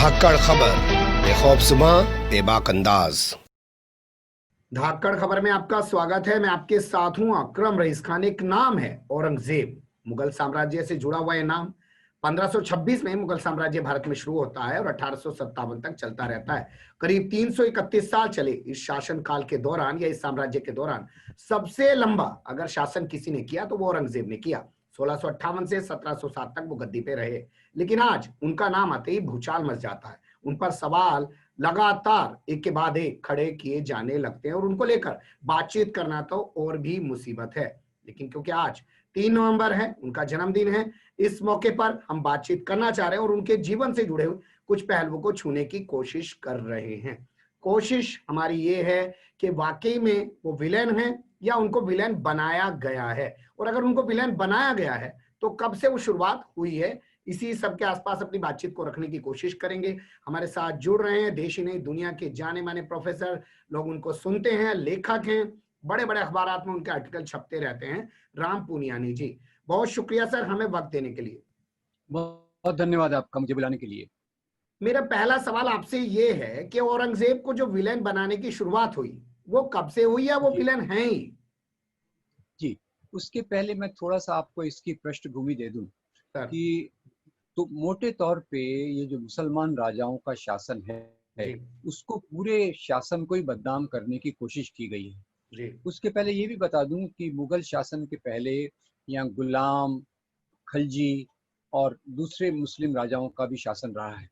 धाकड़ खबर, बेखौफ सुबह, बेबाक अंदाज। धाकड़ खबर में आपका स्वागत है। मैं आपके साथ हूं अकरम रईस खान। एक नाम है औरंगजेब। मुगल साम्राज्य से जुड़ा हुआ यह नाम 1526 में मुगल साम्राज्य भारत में शुरू होता है और 1857 तक चलता रहता है। करीब 331 साल चले इस शासन काल के दौरान या इस साम्राज्य के दौरान सबसे लंबा अगर शासन किसी ने किया तो वो औरंगजेब ने किया। 1658 से 1707 तक वो गद्दी पे रहे, लेकिन आज उनका नाम आते ही भूचाल मच जाता है। उन पर सवाल लगातार एक के बाद एक खड़े किए जाने लगते हैं और उनको लेकर बातचीत करना तो और भी मुसीबत है। लेकिन क्योंकि आज 3 नवंबर है, उनका जन्मदिन है, इस मौके पर हम बातचीत करना चाह रहे हैं और उनके जीवन से जुड़े हुए कुछ पहलुओं को छूने की कोशिश कर रहे हैं। कोशिश हमारी ये है कि वाकई में वो विलेन है या उनको विलेन बनाया गया है, और अगर उनको विलेन बनाया गया है तो कब से वो शुरुआत हुई है, इसी सब के आसपास अपनी बातचीत को रखने की कोशिश करेंगे। हमारे साथ जुड़ रहे हैं देश ही नहीं दुनिया के जाने माने प्रोफेसर, लोग उनको सुनते हैं, लेखक हैं, बड़े बड़े अखबारात में उनके आर्टिकल छपते रहते हैं, राम पुनियानी जी। बहुत शुक्रिया सर हमें वक्त देने के लिए। बहुत धन्यवाद आपका मुझे बुलाने के लिए। मेरा पहला सवाल आपसे ये है कि औरंगजेब को जो विलेन बनाने की शुरुआत हुई वो कब से हुई या वो विलेन है ही? जी, उसके पहले मैं थोड़ा सा आपको इसकी पृष्ठभूमि दे दूं सर कि तो मोटे तौर पे ये जो मुसलमान राजाओं का शासन है जी उसको पूरे शासन को ही बदनाम करने की कोशिश की गई है। जी उसके पहले ये भी बता दूं कि मुगल शासन के पहले यहाँ गुलाम, खलजी और दूसरे मुस्लिम राजाओं का भी शासन रहा है।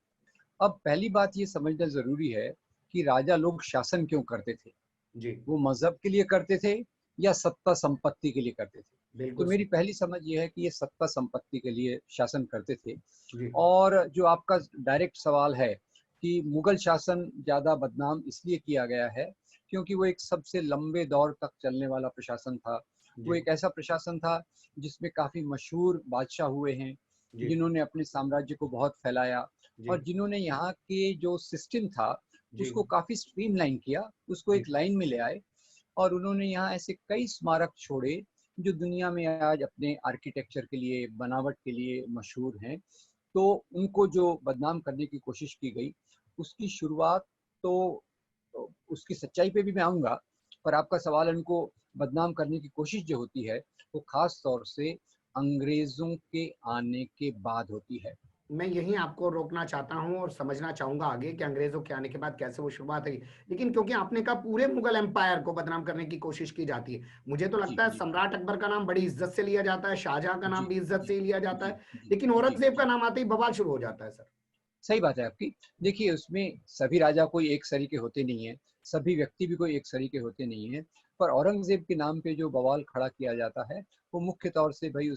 अब पहली बात ये समझना जरूरी है कि राजा लोग शासन क्यों करते थे। जी वो मजहब के लिए करते थे या सत्ता संपत्ति के लिए करते थे। तो बिल्कुल मेरी सही। पहली समझ ये है कि ये सत्ता संपत्ति के लिए शासन करते थे। जी और जो आपका डायरेक्ट सवाल है कि मुगल शासन ज़्यादा बदनाम इसलिए किया गया है क्योंकि वो एक सबसे लंबे दौर तक चलने वाला प्रशासन था। वो जी एक ऐसा प्रशासन था जिसमें काफ़ी मशहूर बादशाह हुए हैं, जी जिन्होंने अपने साम्राज्य को बहुत फैलाया जी और जिन्होंने यहाँ के जो सिस्टम था जी उसको काफ़ी स्ट्रीमलाइन किया, उसको जी एक लाइन में ले आए। और उन्होंने यहाँ ऐसे कई स्मारक छोड़े जो दुनिया में आज अपने आर्किटेक्चर के लिए, बनावट के लिए मशहूर हैं। तो उनको जो बदनाम करने की कोशिश की गई उसकी शुरुआत तो उसकी सच्चाई पे भी मैं आऊँगा, पर आपका सवाल उनको बदनाम करने की कोशिश जो होती है वो खास तौर से अंग्रेज़ों के आने के बाद होती है। मैं यहीं आपको रोकना चाहता हूं और समझना चाहूंगा आगे कि अंग्रेजों के आने के बाद कैसे वो शुरुआत हुई। लेकिन क्योंकि आपने कहा पूरे मुगल एम्पायर को बदनाम करने की कोशिश की जाती है, मुझे तो जी, लगता है जी, सम्राट अकबर का नाम बड़ी इज्जत से लिया जाता है, शाहजहां का नाम जी, भी इज्जत जी, से ही लिया जाता जी, है, जी, लेकिन जी, औरंगजेब का जी। नाम आते ही बवाल शुरू हो जाता है सर। सही बात है आपकी। देखिए उसमें सभी राजा कोई एक सरी के होते नहीं हैं, सभी व्यक्ति भी कोई एक सरी के होते नहीं हैं, पर औरंगज़ेब के नाम पे जो बवाल खड़ा किया जाता है, वो मुख्य तौर से भई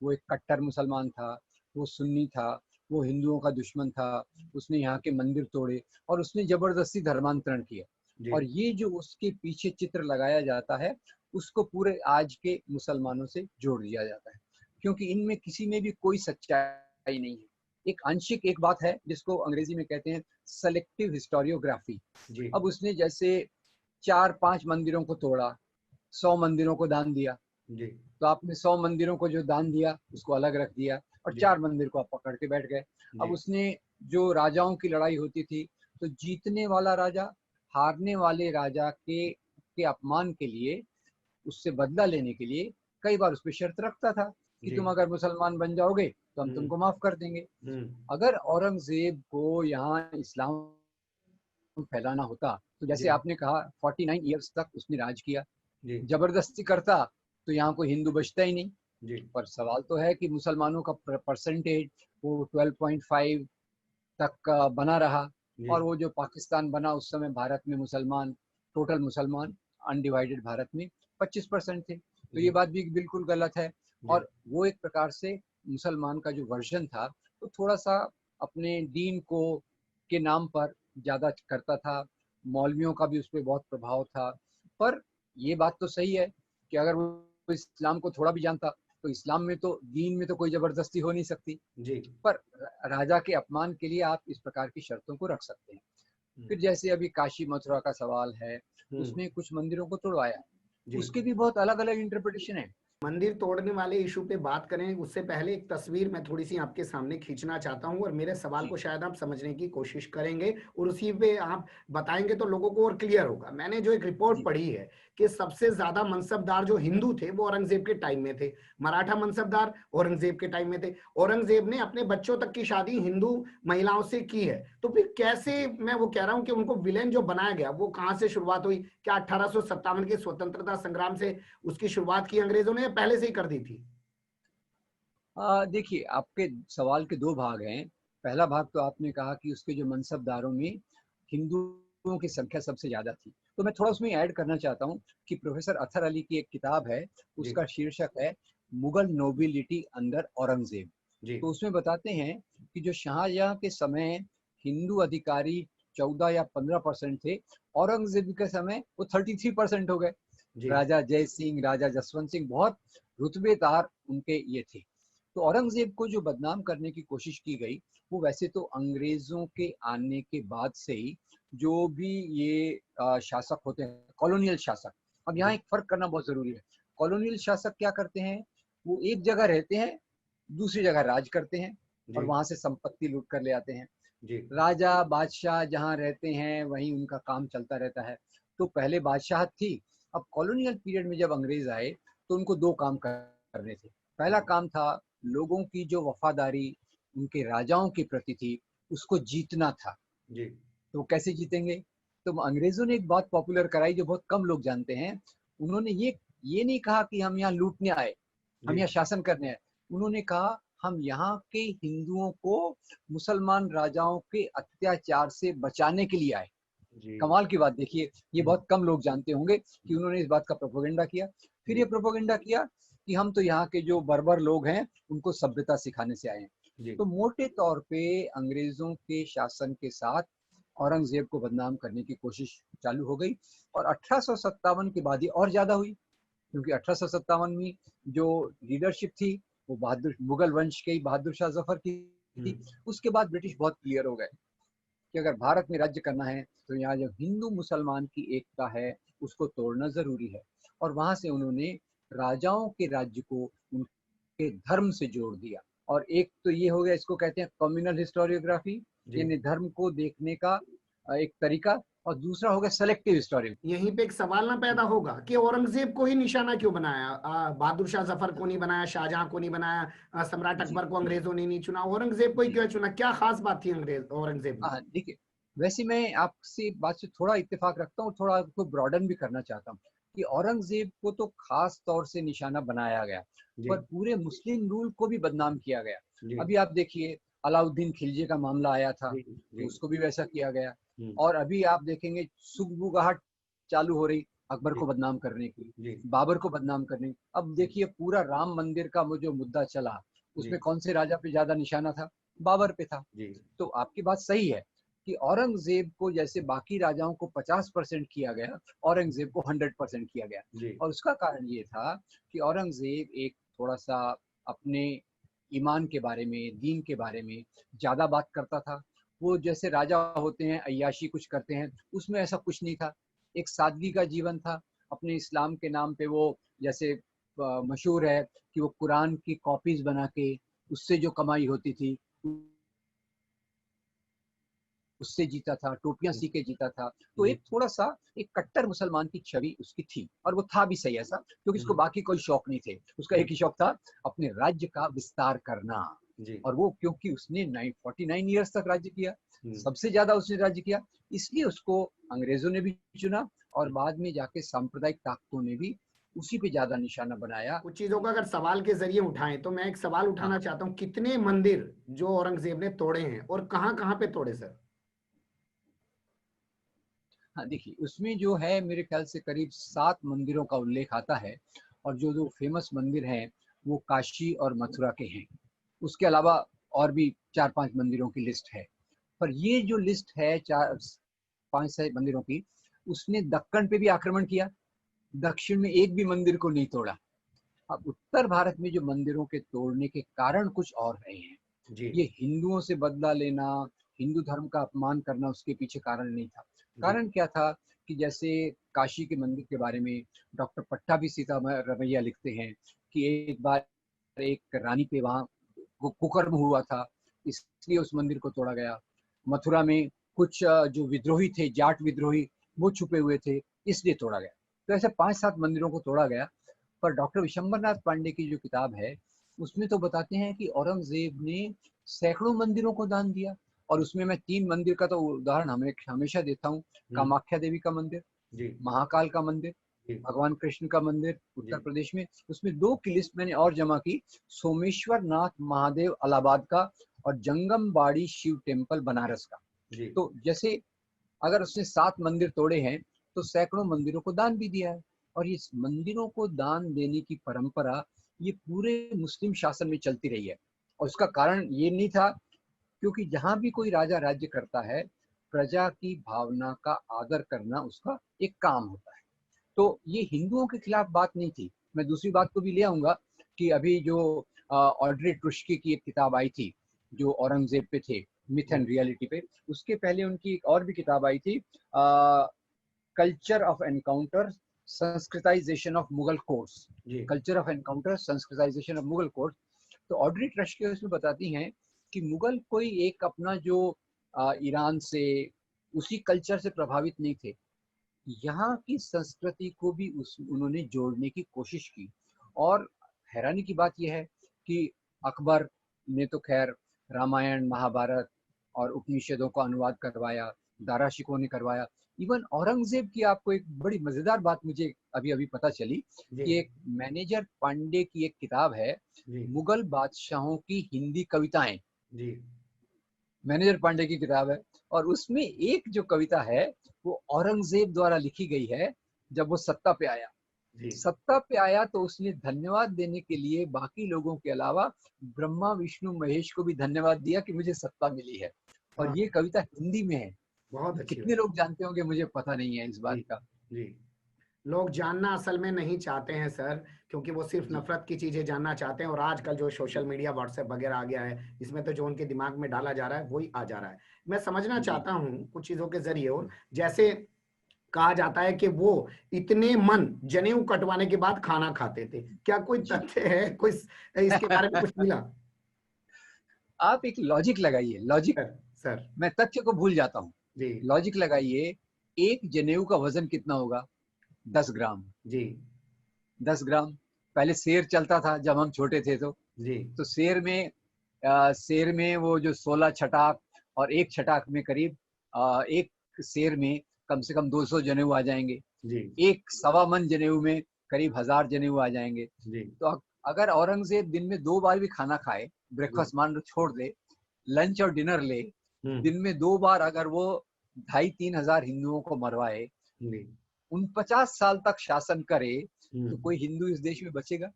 वो एक कट्टर मुसलमान था, वो सुन्नी था, वो हिंदुओं का दुश्मन था, उसने यहाँ के मंदिर तोड़े और उसने ज़बरदस्ती धर्मांतरण किया। जी और ये जो उसके पीछे चित्र लगाया जाता है, उसको पूरे आज के मुसलमानों से जोड़ दिया जाता है, क्योंकि इनमें किसी में भी कोई सच्चाई नहीं है। एक आंशिक एक बात है जिसको अंग्रेजी में कहते हैं सेलेक्टिव हिस्टोरियोग्राफी। जी अब उसने जैसे 4-5 मंदिरों को तोड़ा, 100 मंदिरों को दान दिया, जी तो आपने 100 मंदिरों को जो दान दिया उसको अलग रख दिया और जी 4 मंदिर को आप पकड़ के बैठ गए। अब जी उसने जो राजाओं की लड़ाई होती थी तो जीतने वाला राजा हारने वाले राजा के अपमान के लिए, उससे बदला लेने के लिए कई बार उस पर शर्त रखता था कि जी तुम अगर मुसलमान बन जाओगे तो हम हम्म तुमको माफ कर देंगे। हम्म अगर औरंगजेब को यहाँ इस्लाम फैलाना होता तो जैसे जी आपने कहा 49 ईयर्स तक उसने राज किया, जी जबरदस्ती करता तो यहाँ कोई हिंदू बचता ही नहीं। जी पर सवाल तो है कि मुसलमानों का परसेंटेज वो 12.5 तक का बना रहा। जी और वो जो पाकिस्तान बना उस समय भारत में मुसलमान, टोटल मुसलमान अनडिवाइडेड भारत में 25% थे, तो जी ये बात भी बिल्कुल गलत है। जी और वो एक प्रकार से मुसलमान का जो वर्जन था तो थोड़ा सा अपने दीन को के नाम पर ज़्यादा करता था, मौलवियों का भी उस पर बहुत प्रभाव था। पर ये बात तो सही है कि अगर वो इस्लाम को थोड़ा भी जानता तो इस्लाम में तो दीन में तो कोई ज़बरदस्ती हो नहीं सकती। जी पर राजा के अपमान के लिए आप इस प्रकार की शर्तों को रख सकते हैं। फिर जैसे अभी काशी मथुरा का सवाल है, हम्म उसने कुछ मंदिरों को तोड़वाया, जी उसके भी बहुत अलग अलग इंटरप्रिटेशन है। मंदिर तोड़ने वाले इशू पे बात करें उससे पहले एक तस्वीर मैं थोड़ी सी आपके सामने खींचना चाहता हूं और मेरे सवाल जी को शायद आप समझने की कोशिश करेंगे और उसी पे आप बताएंगे तो लोगों को और क्लियर होगा। मैंने जो एक रिपोर्ट जी पढ़ी है कि सबसे ज्यादा मनसबदार जो हिंदू थे वो औरंगजेब के टाइम में थे, मराठा मनसबदार औरंगजेब के टाइम में थे। औरंगजेब ने अपने बच्चों तक की शादी हिंदू महिलाओं से की है, तो फिर कैसे, जी मैं वो कह रहा हूं कि उनको विलेन जो बनाया गया वो कहां से शुरुआत हुई? क्या 1857 के स्वतंत्रता संग्राम से उसकी शुरुआत की अंग्रेजों ने या पहले से ही कर दी थी? देखिए, आपके सवाल के 2 भाग हैं। पहला भाग तो आपने कहा कि उसके जो मनसबदारों में हिंदुओं की संख्या सबसे ज़्यादा थी। तो मैं थोड़ा उसमें ऐड करना चाहता हूँ कि प्रोफ़ेसर अतहर अली की एक किताब है, जी उसका शीर्षक है मुगल नोबिलिटी अंडर औरंगज़ेब। जी तो उसमें बताते हैं कि जो शाहजहाँ के समय हिंदू अधिकारी 14 या 15% थे, औरंगज़ेब के समय वो 33% हो गए। जी राजा जय सिंह, राजा जसवंत सिंह बहुत रुतबेदार उनके ये थे। तो औरंगजेब को जो बदनाम करने की कोशिश की गई, वो वैसे तो अंग्रेजों के आने के बाद से ही जो भी ये शासक होते हैं, कॉलोनियल शासक। अब यहाँ जी एक फर्क करना बहुत जरूरी है। कॉलोनियल शासक क्या करते हैं, वो एक जगह रहते हैं, दूसरी जगह राज करते हैं और जी वहां से संपत्ति लूट कर ले आते हैं। जी राजा बादशाह जहाँ रहते हैं वहीं उनका काम चलता रहता है। तो पहले बादशाहत थी। अब कॉलोनियल पीरियड में जब अंग्रेज आए तो उनको 2 काम करने थे। पहला काम था लोगों की जो वफादारी उनके राजाओं के प्रति थी, उसको जीतना था। जी तो कैसे जीतेंगे? तो अंग्रेजों ने एक बात पॉपुलर कराई जो बहुत कम लोग जानते हैं। उन्होंने ये नहीं कहा कि हम यहाँ लूटने आए, हम जी यहाँ शासन करने आए। उन्होंने कहा हम यहाँ के हिंदुओं को मुसलमान राजाओं के अत्याचार से बचाने के लिए आए। जी कमाल की बात देखिए, ये हम्म, बहुत कम लोग जानते होंगे कि उन्होंने इस बात का प्रोपेगेंडा किया। फिर जी ये प्रोपेगेंडा किया कि हम तो यहाँ के जो बर्बर लोग हैं उनको सभ्यता सिखाने से आए हैं। जी तो मोटे तौर पे अंग्रेजों के शासन के साथ औरंगजेब को बदनाम करने की कोशिश चालू हो गई और 1857 के बाद ये और ज्यादा हुई, क्योंकि 1857 में जो लीडरशिप थी वो बहादुर मुगल वंश के ही बहादुर शाह जफर की थी। हम्म, उसके बाद ब्रिटिश बहुत क्लियर हो गए कि अगर भारत में राज्य करना है तो यहाँ जो हिंदू मुसलमान की एकता है उसको तोड़ना जरूरी है। और वहां से उन्होंने राजाओं के राज्य को उनके धर्म से जोड़ दिया। और एक तो ये हो गया, इसको कहते हैं कम्युनल हिस्टोरियोग्राफी, जी। यानी धर्म को देखने का एक तरीका। और दूसरा हो गया सेलेक्टिव हिस्टोरियोग्राफी। यहीं पे एक सवाल ना पैदा होगा कि औरंगजेब को ही निशाना क्यों बनाया? बहादुर शाह जफर को नहीं बनाया, शाहजहां को नहीं बनाया, सम्राट जी अकबर को जी अंग्रेजों ने नहीं चुना, औरंगजेब को ही जी क्यों चुना? क्या खास बात थी अंग्रेज औरंगजेब में? हाँ देखिए, वैसे मैं आपसे बात से थोड़ा इत्तेफाक रखता हूँ, थोड़ा आपको ब्रॉडन भी करना चाहता हूँ कि औरंगजेब को तो खास तौर से निशाना बनाया गया, जी पर पूरे मुस्लिम रूल को भी बदनाम किया गया। जी अभी आप देखिए, अलाउद्दीन खिलजी का मामला आया था जी तो जी उसको भी वैसा किया गया। हम्म, और अभी आप देखेंगे सुगबुगाहट चालू हो रही अकबर जी को बदनाम करने की, जी बाबर को बदनाम करने की। अब जी देखिए पूरा राम मंदिर का वो जो मुद्दा चला, जी उसमें कौन से राजा पे ज्यादा निशाना था? बाबर पे था। जी तो आपकी बात सही है कि औरंगजेब को जैसे बाकी राजाओं को 50% किया गया, औरंगजेब को 100% किया गया। जी और उसका कारण ये था कि औरंगजेब एक थोड़ा सा अपने ईमान के बारे में, दीन के बारे में ज्यादा बात करता था। वो जैसे राजा होते हैं अय्याशी कुछ करते हैं, उसमें ऐसा कुछ नहीं था। एक सादगी का जीवन था। अपने इस्लाम के नाम पे वो जैसे मशहूर है कि वो कुरान की कॉपीज बना के उससे जो कमाई होती थी उससे जीता था, टोपियां सी के जीता था। तो जी एक थोड़ा सा एक कट्टर मुसलमान की छवि उसकी थी, और वो था भी सही ऐसा, क्योंकि उसको हम्म, बाकी कोई शौक नहीं थे। उसका एक ही शौक था, अपने राज्य का विस्तार करना। जी और वो क्योंकि उसने 49 ईयर्स तक राज्य किया, हम्म। सबसे ज्यादा उसने राज्य किया, इसलिए उसको अंग्रेजों ने भी चुना और बाद में जाके सांप्रदायिक ताकतों ने भी उसी पे ज्यादा निशाना बनाया। कुछ चीजों का अगर सवाल के जरिए उठाएं तो मैं एक सवाल उठाना हाँ चाहता हूँ, कितने मंदिर जो औरंगजेब ने तोड़े हैं और कहाँ कहाँ पे तोड़े सर? हाँ देखिए, उसमें जो है मेरे ख्याल से करीब 7 मंदिरों का उल्लेख आता है। और जो जो फेमस मंदिर हैं वो काशी और मथुरा के हैं। उसके अलावा और भी 4-5 मंदिरों की लिस्ट है। पर ये जो लिस्ट है 4-5 मंदिरों की, उसने दक्कन पे भी आक्रमण किया, दक्षिण में एक भी मंदिर को नहीं तोड़ा। अब उत्तर भारत में जो मंदिरों के तोड़ने के कारण कुछ और रहे हैं। जी ये हिंदुओं से बदला लेना, हिंदू धर्म का अपमान करना उसके पीछे कारण नहीं था। जी कारण क्या था कि जैसे काशी के मंदिर के बारे में डॉक्टर पट्टाभी सीता रमैया लिखते हैं कि एक बार एक रानी पे वहाँ कुकर्म हुआ था, इसलिए उस मंदिर को तोड़ा गया। मथुरा में कुछ जो विद्रोही थे, जाट विद्रोही, वो छुपे हुए थे, इसलिए तोड़ा गया। तो ऐसे 5-7 मंदिरों को तोड़ा गया। पर डॉक्टर विशंबरनाथ पांडे की जो किताब है, उसमें तो बताते हैं कि औरंगजेब ने सैकड़ों मंदिरों को दान दिया। और उसमें मैं 3 मंदिर का तो उदाहरण हमेशा देता हूँ। कामाख्या देवी का मंदिर, जी महाकाल का मंदिर, जी भगवान कृष्ण का मंदिर जी उत्तर प्रदेश में। उसमें 2 की लिस्ट मैंने और जमा की, सोमेश्वर नाथ महादेव इलाहाबाद का और जंगम बाड़ी शिव टेम्पल बनारस का। जी तो जैसे अगर उसने 7 मंदिर तोड़े हैं, तो सैकड़ों मंदिरों को दान भी दिया है। और इस मंदिरों को दान देने की परंपरा ये पूरे मुस्लिम शासन में चलती रही है। और उसका कारण ये नहीं था, क्योंकि जहां भी कोई राजा राज्य करता है, प्रजा की भावना का आदर करना उसका एक काम होता है। तो ये हिंदुओं के खिलाफ बात नहीं थी। मैं दूसरी बात को भी ले आऊंगा कि अभी जो ऑड्रे टुस्की की एक किताब आई थी, जो औरंगजेब पे थे, मिथ एंड रियलिटी पे, उसके पहले उनकी एक और भी किताब आई थी, culture of encounter, sanskritization of Mughal courts. जी culture of encounter, sanskritization of Mughal courts. तो ऑड्री टुस्की उसमें बताती हैं कि मुगल कोई एक अपना जो ईरान से उसी कल्चर से प्रभावित नहीं थे, यहाँ की संस्कृति को भी उन्होंने जोड़ने की कोशिश की। और हैरानी की बात यह है कि अकबर ने तो खैर रामायण, महाभारत और उपनिषदों का अनुवाद करवाया, दारा शिकोह ने करवाया। इवन औरंगजेब की आपको एक बड़ी मजेदार बात मुझे अभी अभी पता चली जी कि एक मैनेजर पांडे की एक किताब है, जी मुगल बादशाहों की हिंदी कविताएं। जी मैनेजर पांडे की किताब है, और उसमें एक जो कविता है वो औरंगजेब द्वारा लिखी गई है। जब वो सत्ता पे आया, जी सत्ता पे आया तो उसने धन्यवाद देने के लिए बाकी लोगों के अलावा ब्रह्मा विष्णु महेश को भी धन्यवाद दिया कि मुझे सत्ता मिली है। और हाँ ये कविता हिंदी में है। बहुत अच्छी कितने बात। लोग जानते होंगे मुझे पता नहीं है इस बात जी का। जी लोग जानना असल में नहीं चाहते हैं सर, क्योंकि वो सिर्फ जी नफरत की चीजें जानना चाहते हैं। और आजकल जो सोशल मीडिया व्हाट्सएप वगैरह आ गया है, इसमें तो जो उनके दिमाग में डाला जा रहा है वही आ जा रहा है। मैं समझना जी चाहता हूँ कुछ चीजों के जरिए। और जैसे कहा जाता है कि वो इतने मन जनेऊ कटवाने के बाद खाना खाते थे, क्या कोई जी। तथ्य है, कोई इसके बारे में कुछ मिला? आप एक लॉजिक लगाइए, लॉजिक। सर सर मैं तथ्य को भूल जाता हूँ। जी लॉजिक लगाइए। एक जनेऊ का वजन कितना होगा? 10 ग्राम। जी 10 ग्राम। पहले शेर चलता था जब हम छोटे थे, जी तो शेर में वो जो 16 छटाक, और एक छटाक में करीब एक शेर में कम से कम 200 जनेऊ आ जाएंगे। जी एक सवा मन जनेऊ में करीब 1000 जनेऊ आ जाएंगे। जी तो अगर औरंगजेब दिन में 2 बार भी खाना खाए, जी ब्रेकफास्ट मान लो छोड़ दे, लंच और डिनर ले, हम्म दिन में 2 बार अगर वो 2,500-3 हजार हिंदुओं को मरवाए, जी 49 साल तक शासन करे, तो हम्म कोई हिंदू इस देश में बचेगा?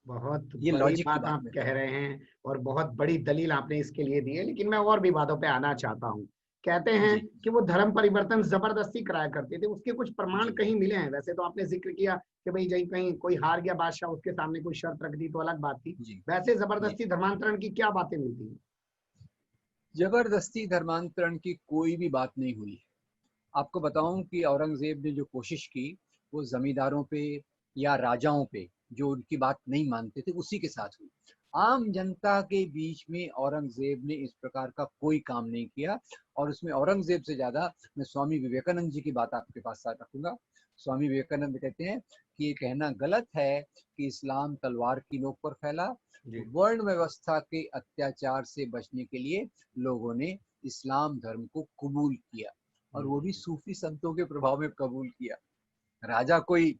बहुत ये बड़ी लॉजिक की बात बात आप मैं कर कह रहा हूँ। रहे हैं और बहुत बड़ी दलील आपने इसके लिए दी है, लेकिन मैं और भी बातों पे आना चाहता हूँ। कहते हैं जी कि वो धर्म परिवर्तन जबरदस्ती कराया करते थे, उसके कुछ प्रमाण जी कहीं मिले हैं? वैसे तो आपने जिक्र किया कि भाई कहीं कहीं कोई हार गया बादशाह, उसके सामने कोई शर्त रख दी तो अलग बात थी। जी वैसे जी। जबरदस्ती धर्मांतरण की क्या बातें मिलती हैं? जबरदस्ती धर्मांतरण की कोई भी बात नहीं हुई। आपको बताऊं कि औरंगजेब ने जो कोशिश की, वो जमींदारों पे या राजाओं पे, जो उनकी बात नहीं मानते थे, उसी के साथ हुई। आम जनता के बीच में औरंगजेब ने इस प्रकार का कोई काम नहीं किया। और उसमें औरंगजेब से ज्यादा मैं स्वामी विवेकानंद जी की बात आपके पास साथ रखूंगा। स्वामी विवेकानंद कहते हैं कि ये कहना गलत है कि इस्लाम तलवार की नोक पर फैला। जी वर्ण व्यवस्था के अत्याचार से बचने के लिए लोगों ने इस्लाम धर्म को कबूल किया, और वो भी हम्म। सूफी संतों के प्रभाव में कबूल किया। राजा कोई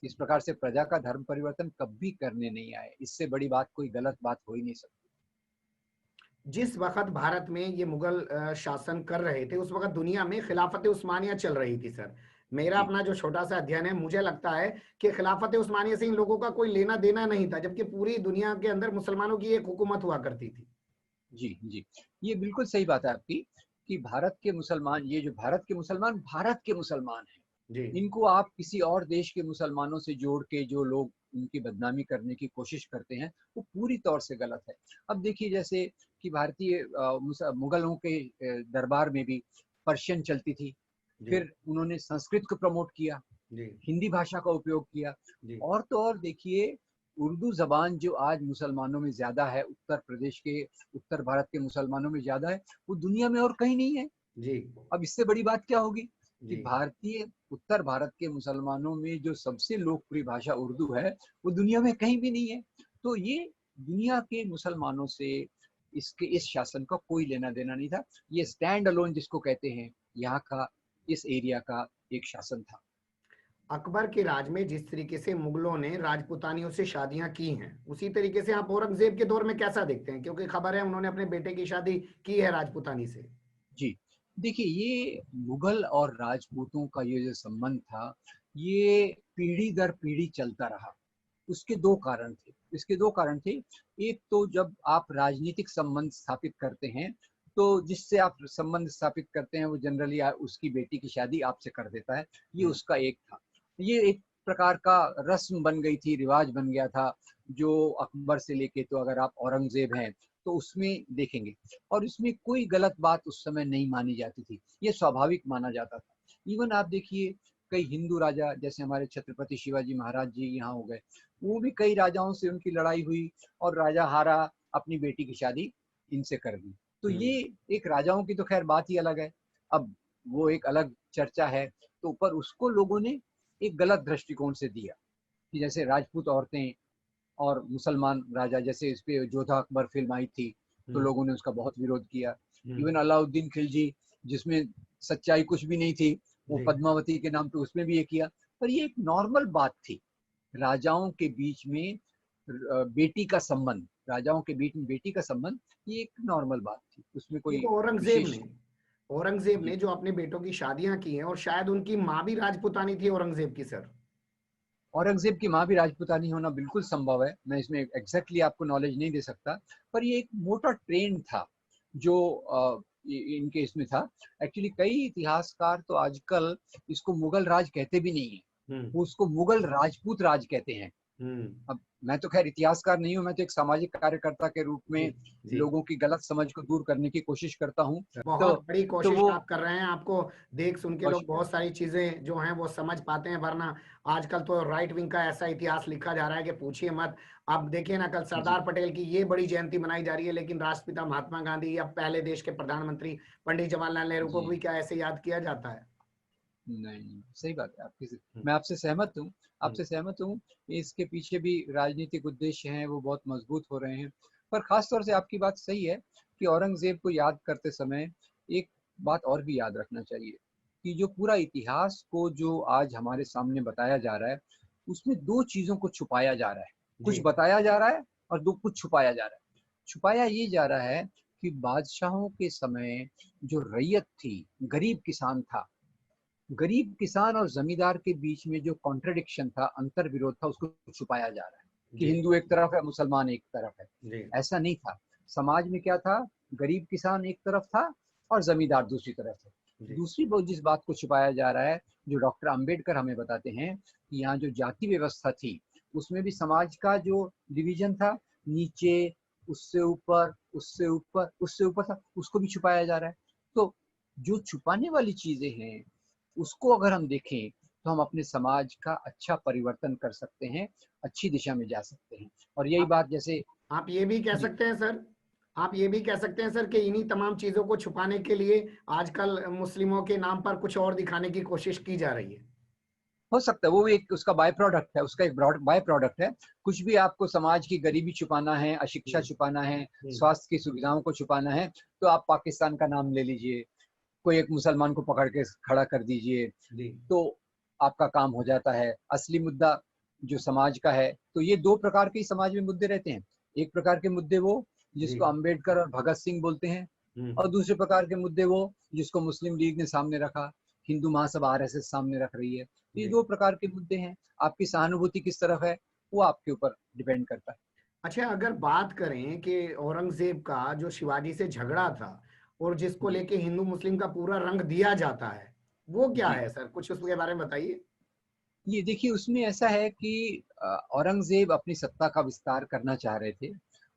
इस प्रकार से प्रजा का धर्म परिवर्तन कभी करने नहीं आए। इससे बड़ी बात, कोई गलत बात हो ही नहीं सकती। जिस वक्त भारत में ये मुगल शासन कर रहे थे, उस वक्त दुनिया में खिलाफत उस्मानिया चल रही थी सर। मेरा जी अपना जो छोटा सा अध्ययन है, मुझे लगता है कि खिलाफत उस्मानिया से इन लोगों का कोई लेना देना नहीं था, जबकि पूरी दुनिया के अंदर मुसलमानों की एक हुकूमत हुआ करती थी। जी जी। ये बिल्कुल सही बात है आपकी कि भारत के मुसलमान, ये जो भारत के मुसलमान हैं, जी इनको आप किसी और देश के मुसलमानों से जोड़ के जो लोग उनकी बदनामी करने की कोशिश करते हैं, वो पूरी तौर से गलत है। अब देखिए, जैसे कि भारतीय मुगलों के दरबार में भी पर्शियन चलती थी। जी फिर उन्होंने संस्कृत को प्रमोट किया, जी हिंदी भाषा का उपयोग किया। जी और तो और देखिए, उर्दू जबान जो आज मुसलमानों में ज्यादा है, उत्तर प्रदेश के, उत्तर भारत के मुसलमानों में ज्यादा है, वो दुनिया में और कहीं नहीं है। जी अब इससे बड़ी बात क्या होगी कि जी भारतीय उत्तर भारत के मुसलमानों में जो सबसे लोकप्रिय भाषा उर्दू है, वो दुनिया में कहीं भी नहीं है। तो ये दुनिया के मुसलमानों से इसके इस शासन का कोई लेना देना नहीं था। ये स्टैंड अलोन जिसको कहते हैं, यहाँ का, इस एरिया का एक शासन था। अकबर के राज में जिस तरीके से मुगलों ने राजपूतानियों से शादियां की हैं, उसी तरीके से आप औरंगजेब के दौर में कैसा देखते हैं? क्योंकि खबर है उन्होंने अपने बेटे की शादी की है राजपूतानी से। जी, देखिए, ये मुगल और राजपूतों का ये जो संबंध था, ये पीढ़ी दर पीढ़ी चलता रहा। उसके दो कारण थे, इसके दो कारण थे। एक तो जब आप राजनीतिक संबंध स्थापित करते हैं, तो जिससे आप संबंध स्थापित करते हैं वो जनरली उसकी बेटी की शादी आपसे कर देता है, ये उसका एक था। ये एक प्रकार का रस्म बन गई थी, रिवाज बन गया था, जो अकबर से लेके तो अगर आप औरंगजेब हैं तो उसमें देखेंगे, और इसमें कोई गलत बात उस समय नहीं मानी जाती थी, ये स्वाभाविक माना जाता था। इवन आप देखिए, कई हिंदू राजा जैसे हमारे छत्रपति शिवाजी महाराज जी यहाँ हो गए, वो भी कई राजाओं से उनकी लड़ाई हुई और राजा हारा, अपनी बेटी की शादी इनसे कर दी। तो ये एक राजाओं की तो खैर बात ही अलग है, अब वो एक अलग चर्चा है। तो पर उसको लोगों ने एक गलत दृष्टिकोण से दिया कि जैसे राजपूत औरतें और मुसलमान राजा, जैसे इस पे जोधा अकबर फिल्म आई थी, तो लोगों ने उसका बहुत विरोध किया। इवन अलाउद्दीन खिलजी, जिसमें सच्चाई कुछ भी नहीं थी, वो जी पद्मावती के नाम पे उसमें भी ये किया। पर ये एक नॉर्मल बात थी, राजाओं के बीच में बेटी का संबंध, राजाओं के बीच में बेटी का संबंध, ये एक नॉर्मल बात थी, उसमें ये कोई तो विशेष। औरंगजेब ने जी, जो अपने बेटों की शादियां की हैं, और शायद उनकी माँ भी राजपूतानी थी औरंगजेब की, सर। औरंगजेब की माँ भी राजपूतानी होना बिल्कुल संभव है, मैं इसमें एग्जैक्टली आपको नॉलेज नहीं दे सकता, पर ये एक मोटा ट्रेंड था जो इनके इसमें था। एक्चुअली कई इतिहासकार तो आजकल इसको मुगल राज कहते भी नहीं है, हम्म वो उसको मुगल राजपूत राज कहते हैं। हम्म अब मैं तो खैर इतिहासकार नहीं हूँ, मैं तो एक सामाजिक कार्यकर्ता के रूप जी में जी लोगों की गलत समझ को दूर करने की कोशिश करता हूँ। तो बहुत बड़ी तो कोशिश वो आप कर रहे हैं। आपको देख सुन के बहुत लोग शुक्रिया। बहुत सारी चीजें जो हैं वो समझ पाते हैं, वरना आजकल तो राइट विंग का ऐसा इतिहास लिखा जा रहा है कि पूछिए मत। अब देखिए ना, कल जी, सरदार पटेल की ये बड़ी जयंती मनाई जा रही है, लेकिन राष्ट्रपिता महात्मा गांधी या पहले देश के प्रधानमंत्री पंडित जवाहरलाल नेहरू को जी, भी क्या ऐसे याद किया जाता है? नहीं, सही बात है आपकी। हम्म, मैं आपसे सहमत हूँ, हम्म, आपसे सहमत हूँ। इसके पीछे भी राजनीतिक उद्देश्य हैं, वो बहुत मजबूत हो रहे हैं। पर खास तौर से आपकी बात सही है कि औरंगजेब को याद करते समय एक बात और भी याद रखना चाहिए कि जो पूरा इतिहास को जो आज हमारे सामने बताया जा रहा है, उसमें दो चीजों को छुपाया जा रहा है। जी कुछ बताया जा रहा है और दो कुछ छुपाया जा रहा है। छुपाया ये जा रहा है कि बादशाहों के समय जो रैयत थी, गरीब किसान था, गरीब किसान और जमींदार के बीच में जो कॉन्ट्रडिक्शन था, अंतर विरोध था, उसको छुपाया जा रहा है कि जी हिंदू एक तरफ है, मुसलमान एक तरफ है। जी ऐसा नहीं था। समाज में क्या था, गरीब किसान एक तरफ था और जमींदार दूसरी तरफ था। जी दूसरी जिस बात को छुपाया जा रहा है, जो डॉक्टर अंबेडकर हमें बताते हैं कि यहाँ जो जाति व्यवस्था थी, उसमें भी समाज का जो डिवीजन था, नीचे, उससे ऊपर, उससे ऊपर, उससे ऊपर था, उसको भी छुपाया जा रहा है। तो जो छुपाने वाली चीजें हैं, उसको अगर हम देखें तो हम अपने समाज का अच्छा परिवर्तन कर सकते हैं, अच्छी दिशा में जा सकते हैं। और यही आप बात जैसे, आप ये भी कह जी, सकते हैं सर, आप ये भी कह सकते हैं सर कि इन्हीं तमाम चीजों को छुपाने के लिए आजकल मुस्लिमों के नाम पर कुछ और दिखाने की कोशिश की जा रही है। हो सकता है वो एक उसका बाय प्रोडक्ट है, उसका एक बाय प्रोडक्ट है। कुछ भी आपको समाज की गरीबी छुपाना है, अशिक्षा हम्म, छुपाना है, हम्म, स्वास्थ्य की सुविधाओं को छुपाना है, तो आप पाकिस्तान का नाम ले लीजिए, कोई एक मुसलमान को पकड़ के खड़ा कर दीजिए, जी तो आपका काम हो जाता है। असली मुद्दा जो समाज का है, तो ये दो प्रकार के ही समाज में मुद्दे रहते हैं। एक प्रकार के मुद्दे वो जी जिसको अंबेडकर और भगत सिंह बोलते हैं, हम्म और दूसरे प्रकार के मुद्दे वो जिसको मुस्लिम लीग ने सामने रखा, हिंदू महासभा आरएसएस सामने रख रही है। ये जी दो प्रकार के मुद्दे हैं। आपकी सहानुभूति किस तरफ है, वो आपके ऊपर डिपेंड करता है। अच्छा, अगर बात करें कि औरंगजेब का जो शिवाजी से झगड़ा था और जिसको जी, लेके हिंदू मुस्लिम का पूरा रंग दिया जाता है, वो क्या जी, है सर? कुछ उसके बारे में बताइए। ये देखिए, उसमें ऐसा है कि औरंगजेब अपनी सत्ता का विस्तार करना चाह रहे थे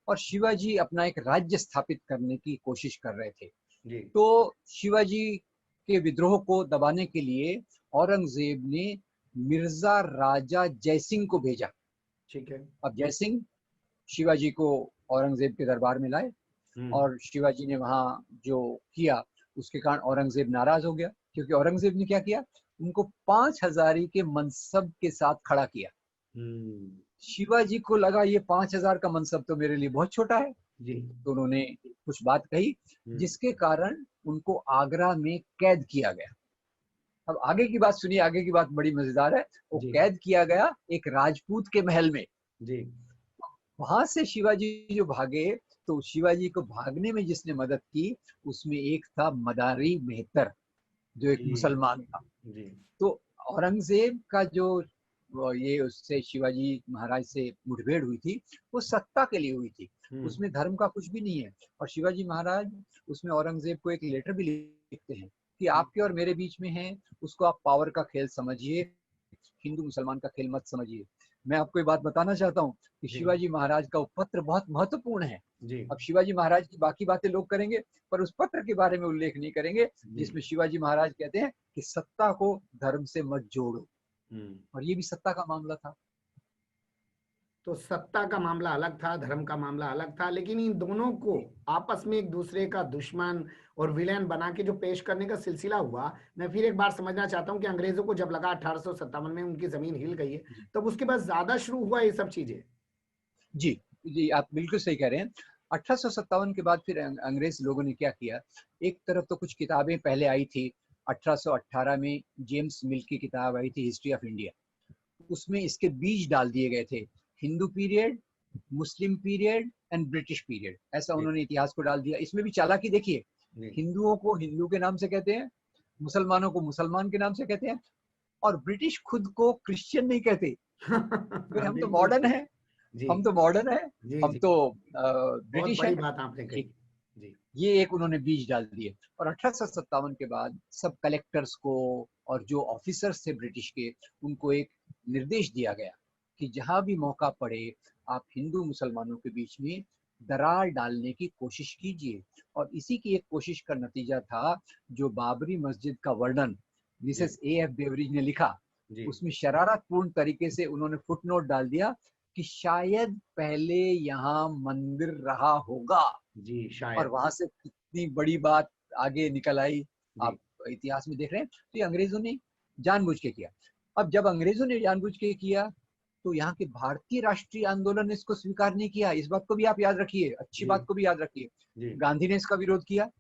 और शिवाजी अपना एक राज्य स्थापित करने की कोशिश कर रहे थे। जी तो शिवाजी के विद्रोह को दबाने के लिए औरंगजेब ने मिर्जा राजा जयसिंह को भेजा। ठीक है। अब जयसिंह शिवाजी को औरंगजेब के दरबार में लाए और शिवाजी ने वहां जो किया उसके कारण औरंगजेब नाराज हो गया, क्योंकि औरंगजेब ने क्या किया, उनको 5,000 के मनसब के साथ खड़ा किया। शिवाजी को लगा ये 5,000 का मनसब तो मेरे लिए बहुत छोटा है, जी। तो उन्होंने कुछ बात कही जिसके कारण उनको आगरा में कैद किया गया। अब आगे की बात सुनिए, आगे की बात बड़ी मजेदार है। वो जी। कैद किया गया एक राजपूत के महल में। जी। वहां से शिवाजी जो भागे, तो शिवाजी को भागने में जिसने मदद की उसमें एक था मदारी मेहतर, जो एक जी। मुसलमान था। जी। तो औरंगजेब का जो ये उससे शिवाजी महाराज से मुठभेड़ हुई थी, वो सत्ता के लिए हुई थी, उसमें धर्म का कुछ भी नहीं है। और शिवाजी महाराज उसमें औरंगजेब को एक लेटर भी लिखते हैं कि आपके और मेरे बीच में है, उसको आप पावर का खेल समझिए, हिंदू मुसलमान का खेल मत समझिए। मैं आपको ये बात बताना चाहता हूँ कि जी। शिवाजी महाराज का वो पत्र बहुत महत्वपूर्ण है। जी। अब शिवाजी महाराज की बाकी बातें लोग करेंगे, पर उस पत्र के बारे में उल्लेख नहीं करेंगे जिसमें शिवाजी महाराज कहते हैं कि सत्ता को धर्म से मत जोड़ो। और ये भी सत्ता का मामला था। तो सत्ता का मामला अलग था, धर्म का मामला अलग था, लेकिन इन दोनों को आपस में एक दूसरे का दुश्मन और विलेन बना के जो पेश करने का सिलसिला हुआ, मैं फिर एक बार समझना चाहता हूं कि अंग्रेजों को जब लगा 1857 में उनकी जमीन हिल गई है, तब उसके बाद ज्यादा शुरू हुआ ये सब चीजें। जी जी, आप बिल्कुल सही कह रहे हैं। 1857 के बाद फिर अंग्रेज लोगों ने क्या किया, एक तरफ तो कुछ किताबें पहले आई थी। 1818 में जेम्स मिल की किताब आई थी, हिस्ट्री ऑफ इंडिया। उसमें इसके बीज डाल दिए गए थे, Hindu period, Muslim period and British period, ऐसा उन्होंने इतिहास को डाल दिया। इसमें भी चालाकी देखिए, हिंदुओं को हिंदू के नाम से कहते हैं, मुसलमानों को मुसलमान के नाम से कहते हैं, और ब्रिटिश खुद को क्रिश्चियन नहीं कहते। हम तो मॉडर्न है, हम तो मॉडर्न है, जी। हम जी। तो बहुत ब्रिटिश है। बड़ी बात आपने कही। जी। ये एक उन्होंने बीज डाल दिए। और 1857 के बाद सब कलेक्टर्स को और जो ऑफिसर्स थे ब्रिटिश के, उनको एक निर्देश दिया गया कि जहां भी मौका पड़े आप हिंदू मुसलमानों के बीच में दरार डालने की कोशिश कीजिए। और इसी की एक कोशिश का नतीजा था जो बाबरी मस्जिद का वर्णन मिसेस A.F. बेवरिज ने लिखा। उसमें शरारतपूर्ण तरीके से उन्होंने फुटनोट डाल दिया कि शायद पहले यहाँ मंदिर रहा होगा। जी, शायद। और वहां से कितनी बड़ी बात आगे निकल आई, आप इतिहास में देख रहे हैं। तो ये अंग्रेजों ने जानबूझ के किया। अब जब अंग्रेजों ने जानबूझ के किया, तो यहाँ के भारतीय राष्ट्रीय आंदोलन ने इसको स्वीकार नहीं किया। इस बात को भी आप याद रखिए, अच्छी बात को भी याद रखिए। गांधी ने इसका विरोध किया,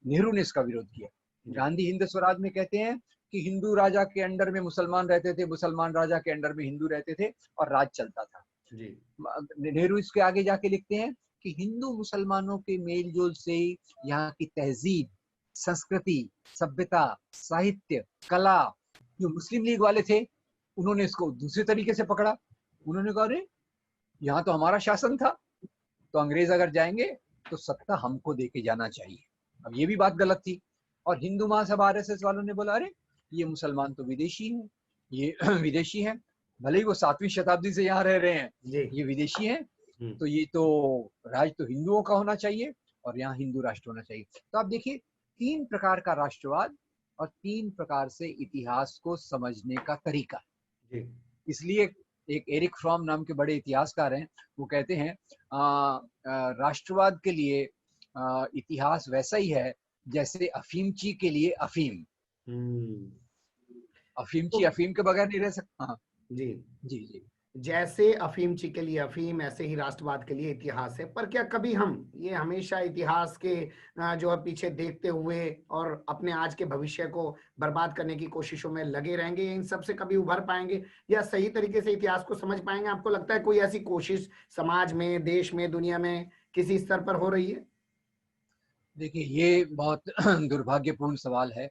नेहरू ने इसका विरोध किया। गांधी हिंद स्वराज में कहते हैं कि हिंदू राजा के अंडर में मुसलमान रहते थे, मुसलमान राजा के अंडर में हिंदू रहते थे और राज चलता था। नेहरू इसके आगे जाके लिखते हैं कि हिंदू मुसलमानों के मेल जोल से ही यहाँ की तहजीब, संस्कृति, सभ्यता, साहित्य, कला, जो मुस्लिम लीग वाले थे उन्होंने इसको दूसरे तरीके से पकड़ा। उन्होंने कहा अरे यहाँ तो हमारा शासन था, तो अंग्रेज अगर जाएंगे तो सत्ता हमको देके जाना चाहिए। अब ये भी बात गलत थी। और हिंदू महासभा RSS वालों ने बोला अरे ये मुसलमान तो विदेशी हैं, ये विदेशी हैं, भले ही वो 7वीं शताब्दी से यहाँ रह रहे हैं, ये विदेशी हैं, तो ये तो राज तो हिंदुओं का होना चाहिए और यहाँ हिंदू राष्ट्र होना चाहिए। तो आप देखिए 3 प्रकार का राष्ट्रवाद और 3 प्रकार से इतिहास को समझने का तरीका। इसलिए एक एरिक फ्रॉम नाम के बड़े इतिहासकार हैं, वो कहते हैं राष्ट्रवाद के लिए इतिहास वैसा ही है जैसे अफीमची के लिए अफीम। अफीमची अफीम के बगैर नहीं रह सकता। हाँ जी जी जी। जैसे अफीमची के लिए अफीम, ऐसे ही राष्ट्रवाद के लिए इतिहास है। पर क्या कभी हम ये हमेशा इतिहास के जो है पीछे देखते हुए और अपने आज के भविष्य को बर्बाद करने की कोशिशों में लगे रहेंगे, इन सब से कभी उभर पाएंगे या सही तरीके से इतिहास को समझ पाएंगे? आपको लगता है कोई ऐसी कोशिश समाज में, देश में, दुनिया में किसी स्तर पर हो रही है? देखिए ये बहुत दुर्भाग्यपूर्ण सवाल है।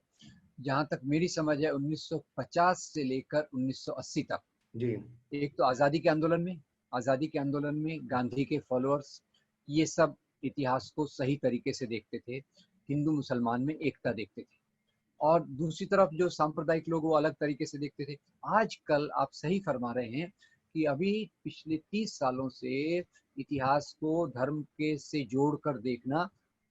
जहां तक मेरी समझ है 1950 से लेकर 1980 तक जी। एक तो आज़ादी के आंदोलन में गांधी के फॉलोअर्स ये सब इतिहास को सही तरीके से देखते थे, हिंदू मुसलमान में एकता देखते थे। और दूसरी तरफ जो सांप्रदायिक लोग वो अलग तरीके से देखते थे। आजकल आप सही फरमा रहे हैं कि अभी पिछले 30 सालों से इतिहास को धर्म के से जोड़कर देखना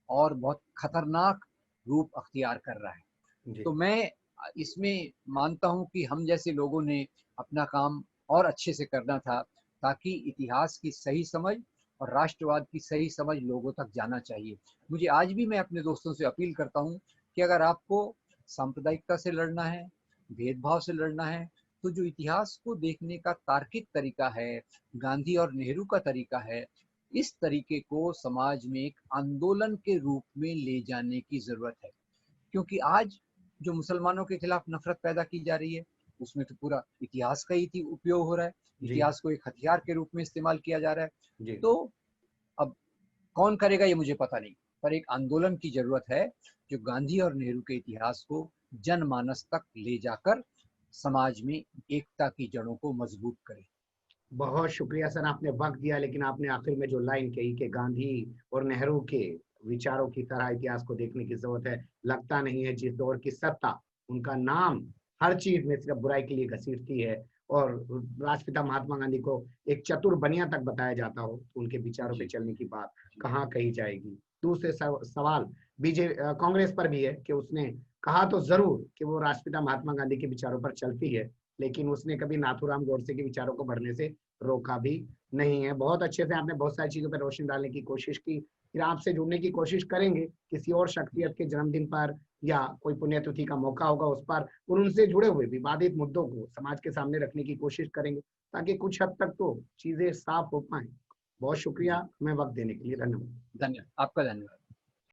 और बहुत खतरनाक रूप अख्तियार कर रहा है। तो मैं इसमें मानता हूं कि हम जैसे लोगों ने अपना काम और अच्छे से करना था, ताकि इतिहास की सही समझ और राष्ट्रवाद की सही समझ लोगों तक जाना चाहिए। मुझे आज भी मैं अपने दोस्तों से अपील करता हूँ कि अगर आपको सांप्रदायिकता से लड़ना है, भेदभाव से लड़ना है, तो जो इतिहास को देखने का तार्किक तरीका है, गांधी और नेहरू का तरीका है, इस तरीके को समाज में एक आंदोलन के रूप में ले जाने की जरूरत है। क्योंकि आज जो मुसलमानों के खिलाफ नफरत पैदा की जा रही है, उसमें तो पूरा इतिहास का ही उपयोग हो रहा है, जी इतिहास को एक हथियार के रूप में इस्तेमाल किया जा रहा है। जी तो अब कौन करेगा ये मुझे पता नहीं, पर एक आंदोलन की जरूरत है जो गांधी और नेहरू के इतिहास को जनमानस तक ले जाकर समाज में एकता की जड़ों को मजबूत करे। बहुत शुक्रिया सर, आपने वक्त दिया, लेकिन आपने आखिर में जो लाइन कही कि गांधी और नेहरू के विचारों की तरह इतिहास को देखने की जरूरत है, लगता नहीं है जिस दौर की सत्ता उनका नाम हर चीज में सिर्फ बुराई के लिए घसीटती है और राष्ट्रपिता महात्मा गांधी को एक चतुर बनिया तक बताया जाता हो, तो उनके विचारों पे जी चलने की बात कहाँ कही जाएगी। दूसरे सवाल कांग्रेस पर भी है कि उसने कहा तो जरूर कि वो राष्ट्रपिता महात्मा गांधी के विचारों पर चलती है, लेकिन उसने कभी नाथूराम गोडसे के विचारों को बढ़ने से रोका भी नहीं है। बहुत अच्छे से आपने बहुत सारी चीजों पर रोशनी डालने की कोशिश की। फिर आपसे जुड़ने की कोशिश करेंगे किसी और शख्सियत के जन्मदिन पर या कोई पुण्यतिथि का मौका होगा उस पर, और उनसे जुड़े हुए विवादित मुद्दों को समाज के सामने रखने की कोशिश करेंगे ताकि कुछ हद तक तो चीजें साफ हो पाए। बहुत शुक्रिया जी हमें वक्त देने के लिए, धन्यवाद। धन्यवाद, आपका धन्यवाद।